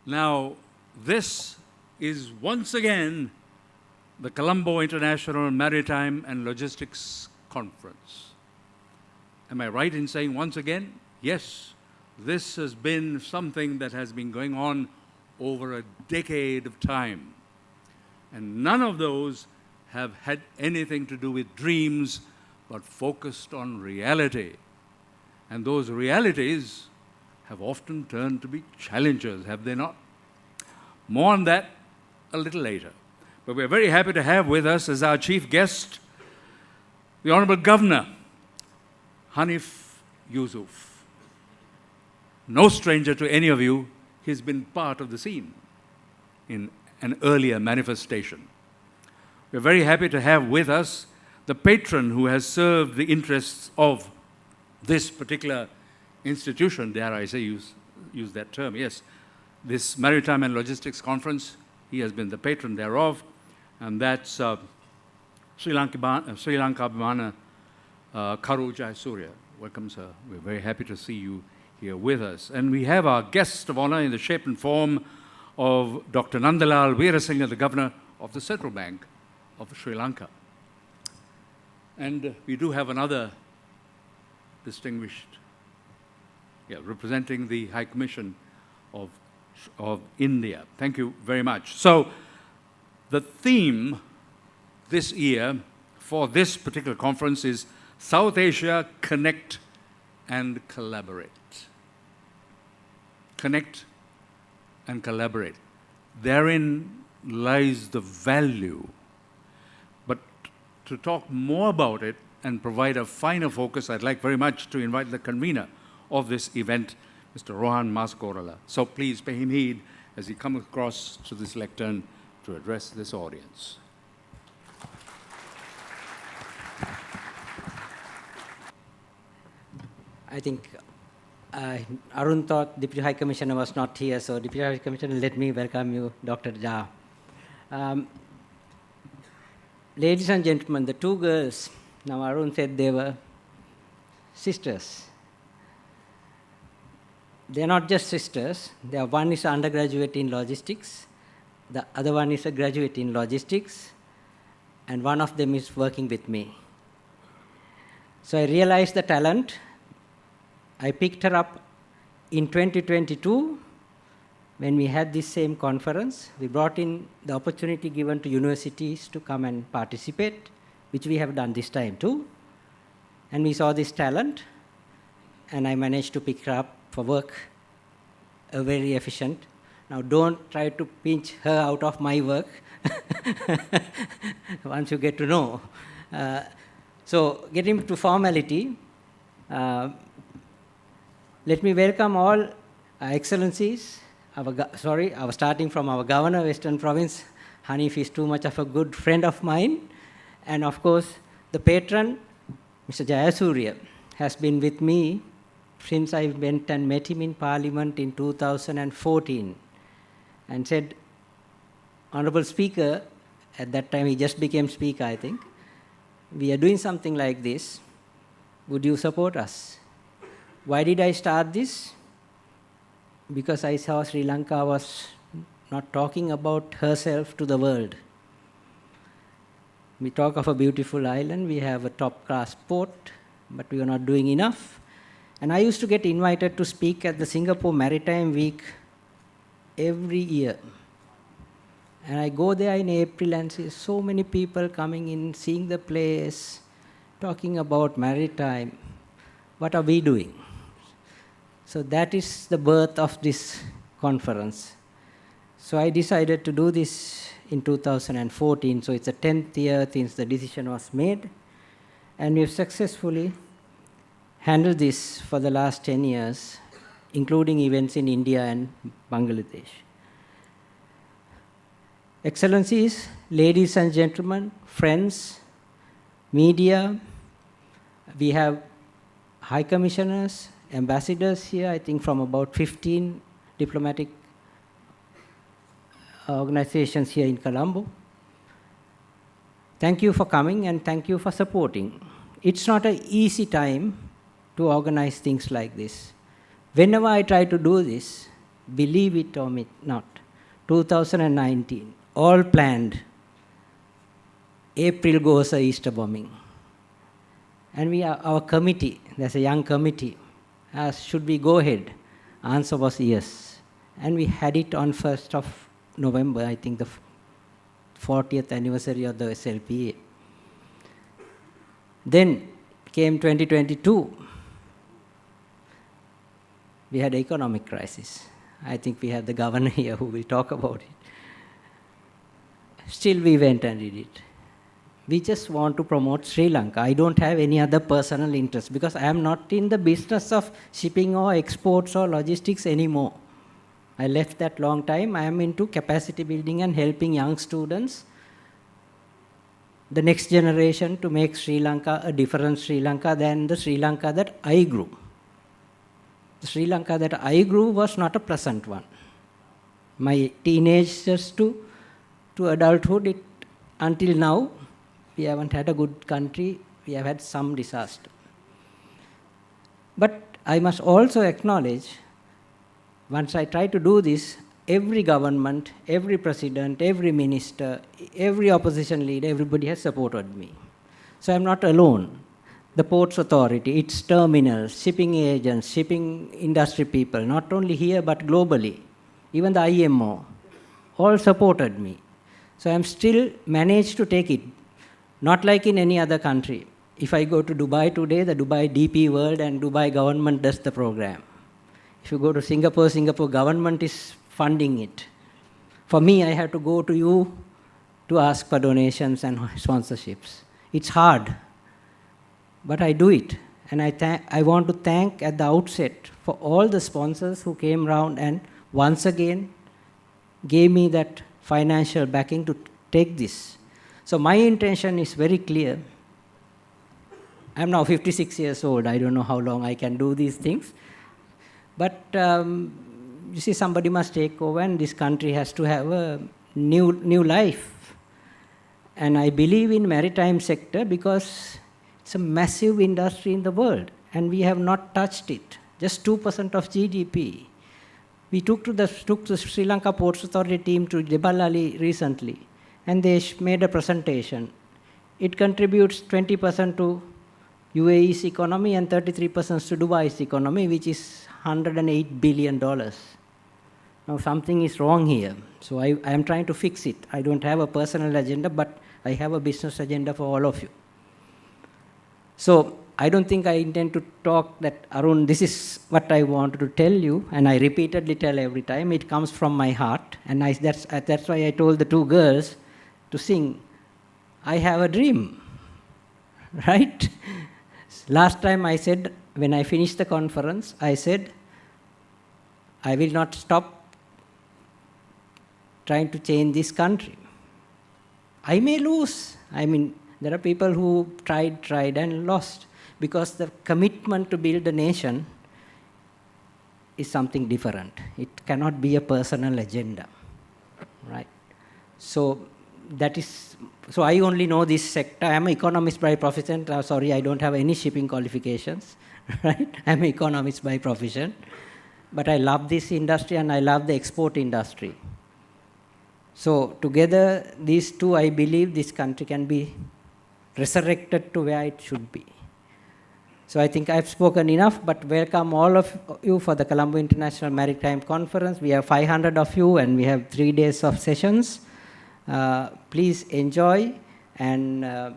Now, this is once again the Colombo International Maritime and Logistics Conference. Am I right in saying once again? Yes, this has been something that has been going on over a decade of time. And none of those have had anything to do with dreams, but focused on reality. And those realities have often turned to be challenges, have they not? More on that a little later. But we're very happy to have with us as our chief guest the Honorable Governor, Hanif Yusuf. No stranger to any of you, he's been part of the scene in an earlier manifestation. We're very happy to have with us the patron who has served the interests of this particular institution, dare I say, use that term, yes, this Maritime and Logistics Conference. He has been the patron thereof, and that's Sri Lanka Bhimana Karu Jayasuriya. Welcome, sir. We're very happy to see you here with us. And we have our guest of honor in the shape and form of Dr. Nandalal Veerasinghe, the Governor of the Central Bank of Sri Lanka. And we do have another distinguished, representing the High Commission of India. Thank you very much. So the theme this year for this particular conference is South Asia, Connect and Collaborate. Connect and collaborate. Therein lies the value. But to talk more about it and provide a finer focus, I'd like very much to invite the convener of this event, Mr. Rohan Maskorala. So please pay him heed as he comes across to this lectern to address this audience. I think Arun thought Deputy High Commissioner was not here, so Deputy High Commissioner, let me welcome you, Dr. Jha. Ladies and gentlemen, the two girls, now Arun said they were sisters. They're not just sisters. One is an undergraduate in logistics, the other one is a graduate in logistics, and one of them is working with me. So I realized the talent. I picked her up in 2022 when we had this same conference. We brought in the opportunity given to universities to come and participate, which we have done this time too. And we saw this talent, and I managed to pick her up for work, very efficient. Now don't try to pinch her out of my work once you get to know. So getting to formality, let me welcome all excellencies, starting from our governor, Western Province. Hanif is too much of a good friend of mine. And of course, the patron, Mr. Jayasuriya, has been with me since I went and met him in Parliament in 2014 and said, Honorable Speaker, at that time he just became Speaker, I think, we are doing something like this. Would you support us? Why did I start this? Because I saw Sri Lanka was not talking about herself to the world. We talk of a beautiful island, we have a top-class port, but we are not doing enough. And I used to get invited to speak at the Singapore Maritime Week every year. And I go there in April and see so many people coming in, seeing the place, talking about maritime. What are we doing? So that is the birth of this conference. So I decided to do this in 2014. So it's the 10th year since the decision was made. And we've successfully handled this for the last 10 years, including events in India and Bangladesh. Excellencies, ladies and gentlemen, friends, media, we have high commissioners, ambassadors here, I think from about 15 diplomatic organizations here in Colombo. Thank you for coming and thank you for supporting. It's not an easy time to organize things like this. Whenever I try to do this, believe it or not, 2019, all planned. April goes a Easter bombing. And our committee, there's a young committee, asked, should we go ahead? Answer was yes. And we had it on 1st of November, I think the 40th anniversary of the SLPA. Then came 2022. We had an economic crisis. I think we have the governor here who will talk about it. Still we went and did it. We just want to promote Sri Lanka. I don't have any other personal interest because I am not in the business of shipping or exports or logistics anymore. I left that long time. I am into capacity building and helping young students, the next generation, to make Sri Lanka a different Sri Lanka than the Sri Lanka that I grew. The Sri Lanka that I grew was not a pleasant one. My teenagers to adulthood, until now, we haven't had a good country. We have had some disaster. But I must also acknowledge, once I try to do this, every government, every president, every minister, every opposition leader, everybody has supported me. So I'm not alone. The Ports Authority, its terminals, shipping agents, shipping industry people, not only here but globally, even the IMO, all supported me. So I'm still managed to take it. Not like in any other country. If I go to Dubai today, the Dubai DP World and Dubai government does the program. If you go to Singapore, Singapore government is funding it. For me, I have to go to you to ask for donations and sponsorships. It's hard, but I do it. And I want to thank at the outset for all the sponsors who came around and once again gave me that financial backing to take this. So my intention is very clear. I'm now 56 years old. I don't know how long I can do these things. But you see, somebody must take over, and this country has to have a new life. And I believe in maritime sector because it's a massive industry in the world, and we have not touched it. Just 2% of GDP. We took the Sri Lanka Ports Authority team to Jebel Ali recently, and they made a presentation. It contributes 20% to UAE's economy and 33% to Dubai's economy, which is $108 billion. Now something is wrong here. So I am trying to fix it. I don't have a personal agenda, but I have a business agenda for all of you. So I don't think I intend to talk that, Arun, this is what I wanted to tell you, and I repeatedly tell every time. It comes from my heart, and that's why I told the two girls to sing, I have a dream, right? Last time I said, when I finished the conference, I said, I will not stop trying to change this country. I may lose. I mean, there are people who tried and lost because the commitment to build a nation is something different. It cannot be a personal agenda, right? So I only know this sector. I'm an economist by profession. Sorry, I don't have any shipping qualifications, right? I'm an economist by profession. But I love this industry and I love the export industry. So together, these two, I believe this country can be resurrected to where it should be. So I think I've spoken enough, but welcome all of you for the Colombo International Maritime Conference. We have 500 of you and we have 3 days of sessions. Please enjoy and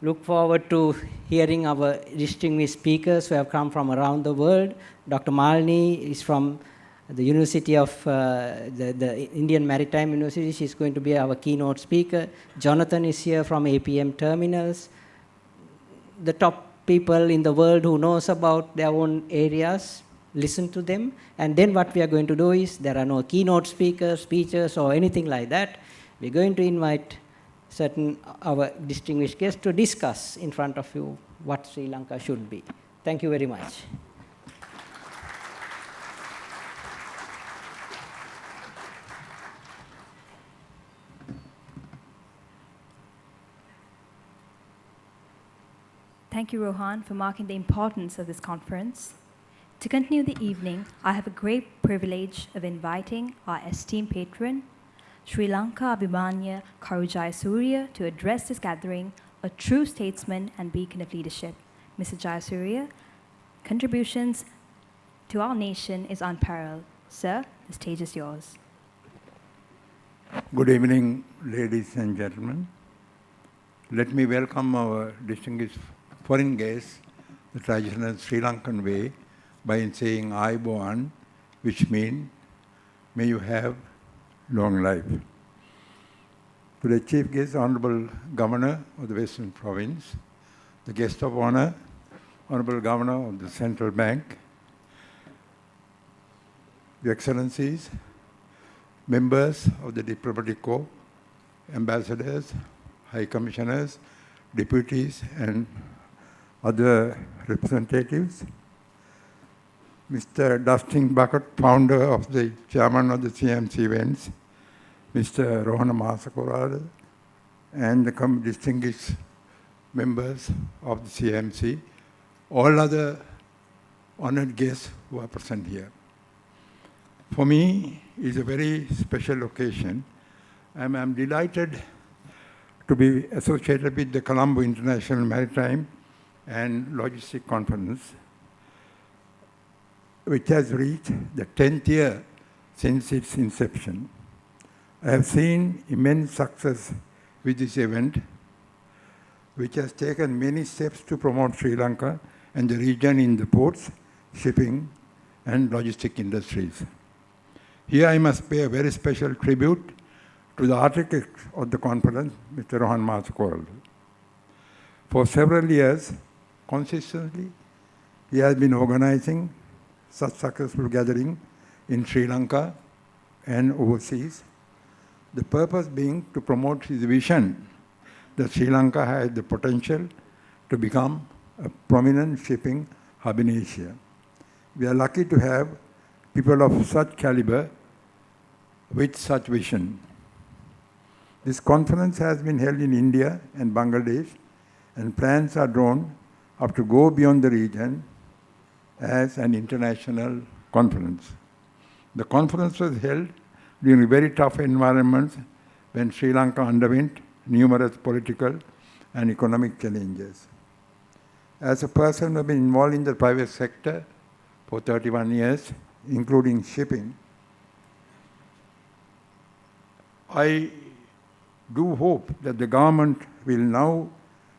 look forward to hearing our distinguished speakers who have come from around the world. Dr. Malini is from the University of the Indian Maritime University. She's going to be our keynote speaker. Jonathan is here from APM Terminals. The top people in the world who knows about their own areas, listen to them. And then what we are going to do is, there are no keynote speakers, speeches, or anything like that. We're going to invite our distinguished guests to discuss in front of you what Sri Lanka should be. Thank you very much. Thank you, Rohan, for marking the importance of this conference. To continue the evening, I have a great privilege of inviting our esteemed patron, Sri Lanka Abhimanya Karujai Surya, to address this gathering, a true statesman and beacon of leadership. Mr. Jayasuriya, contributions to our nation is unparalleled. Sir, the stage is yours. Good evening, ladies and gentlemen. Let me welcome our distinguished foreign guests the traditional Sri Lankan way by saying Ayubowan, which means, may you have long life. To the Chief Guest, Honorable Governor of the Western Province, the Guest of Honor, Honorable Governor of the Central Bank, Your Excellencies, members of the Diplomatic Corps, ambassadors, high commissioners, deputies, and other representatives, Mr. Dustin Bucket, founder of the chairman of the CMC events, Mr. Rohana Masakorada, and the distinguished members of the CMC, all other honored guests who are present here. For me, it's a very special occasion. I'm delighted to be associated with the Colombo International Maritime and Logistic Conference, which has reached the 10th year since its inception. I have seen immense success with this event, which has taken many steps to promote Sri Lanka and the region in the ports, shipping, and logistic industries. Here I must pay a very special tribute to the architect of the conference, Mr. Rohan Masakoral. For several years, consistently, he has been organizing such successful gathering in Sri Lanka and overseas, the purpose being to promote his vision that Sri Lanka has the potential to become a prominent shipping hub in Asia. We are lucky to have people of such caliber with such vision. This conference has been held in India and Bangladesh, and plans are drawn up to go beyond the region as an international conference. The conference was held during very tough environments when Sri Lanka underwent numerous political and economic challenges. As a person who has been involved in the private sector for 31 years, including shipping, I do hope that the government will now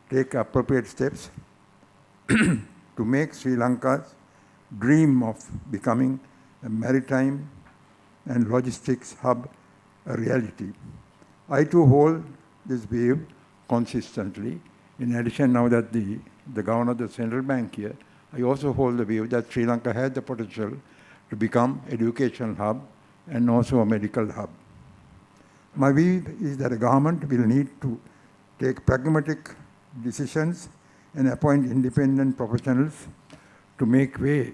take appropriate steps to make Sri Lanka's dream of becoming a maritime and logistics hub a reality. I too hold this view consistently. In addition, now that the governor of the central bank here, I also hold the view that Sri Lanka has the potential to become educational hub and also a medical hub. My view is that the government will need to take pragmatic decisions and appoint independent professionals to make way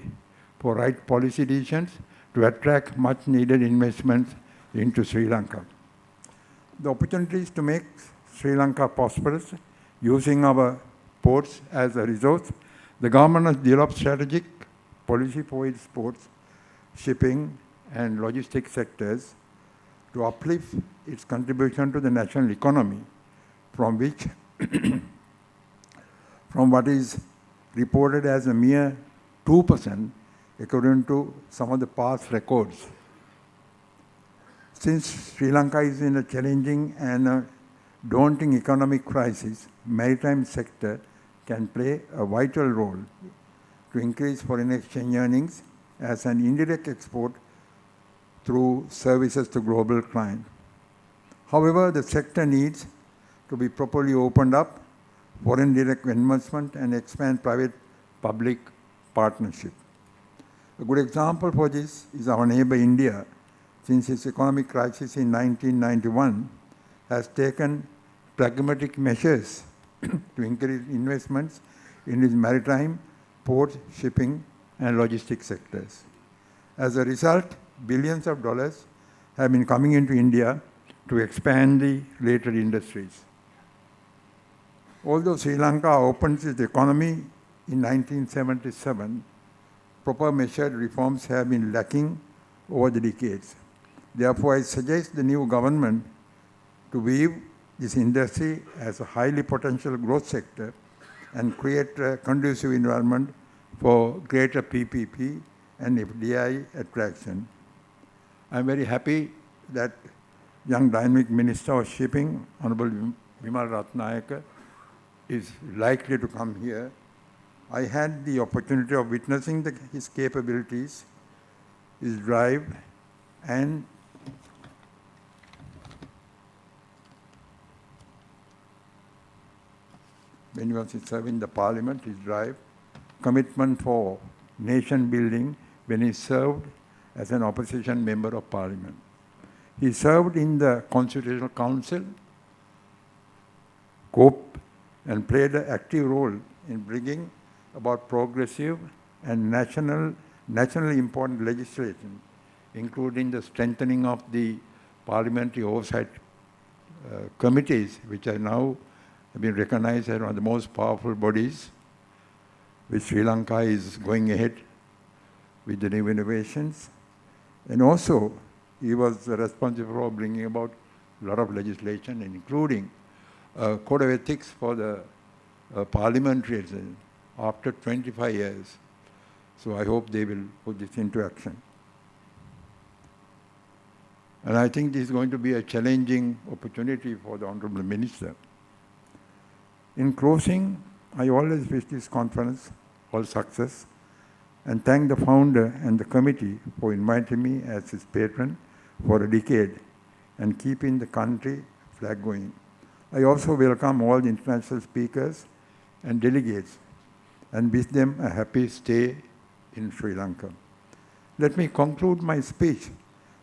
for right policy decisions to attract much needed investments into Sri Lanka. The opportunities to make Sri Lanka prosperous using our ports as a resource, the government has developed strategic policy for its ports, shipping and logistics sectors to uplift its contribution to the national economy, from which, from what is reported as a mere 2%, according to some of the past records. Since Sri Lanka is in a challenging and a daunting economic crisis, maritime sector can play a vital role to increase foreign exchange earnings as an indirect export through services to global clients. However, the sector needs to be properly opened up, foreign direct investment, and expand private-public partnership. A good example for this is our neighbor India, since its economic crisis in 1991, has taken pragmatic measures to increase investments in its maritime, port, shipping, and logistics sectors. As a result, billions of dollars have been coming into India to expand the related industries. Although Sri Lanka opened its economy in 1977, proper measured reforms have been lacking over the decades. Therefore, I suggest the new government to view this industry as a highly potential growth sector and create a conducive environment for greater PPP and FDI attraction. I'm very happy that young dynamic Minister of Shipping, Honorable Vimal Ratnayaka, is likely to come here. I had the opportunity of witnessing his capabilities, his drive, and when he was serving the parliament, his drive, commitment for nation building when he served as an opposition member of parliament. He served in the Constitutional Council, COPE, and played an active role in bringing about progressive and nationally important legislation, including the strengthening of the parliamentary oversight committees, which are now have been recognized as one of the most powerful bodies, which Sri Lanka is going ahead with the new innovations. And also, he was responsible for bringing about a lot of legislation, including code of ethics for the parliamentarians after 25 years. So I hope they will put this into action. And I think this is going to be a challenging opportunity for the Honorable Minister. In closing, I always wish this conference all success and thank the founder and the committee for inviting me as his patron for a decade and keeping the country flag going. I also welcome all the international speakers and delegates and wish them a happy stay in Sri Lanka. Let me conclude my speech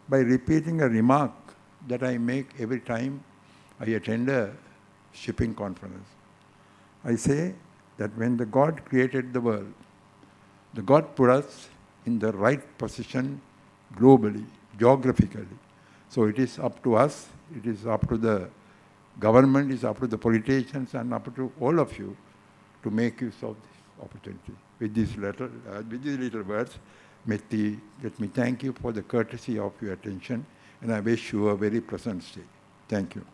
by repeating a remark that I make every time I attend a shipping conference. I say that when the God created the world, the God put us in the right position globally, geographically. So it is up to us, it is up to the government, it is up to the politicians, and up to all of you to make use of this opportunity. With these little words, let me thank you for the courtesy of your attention, and I wish you a very pleasant stay. Thank you.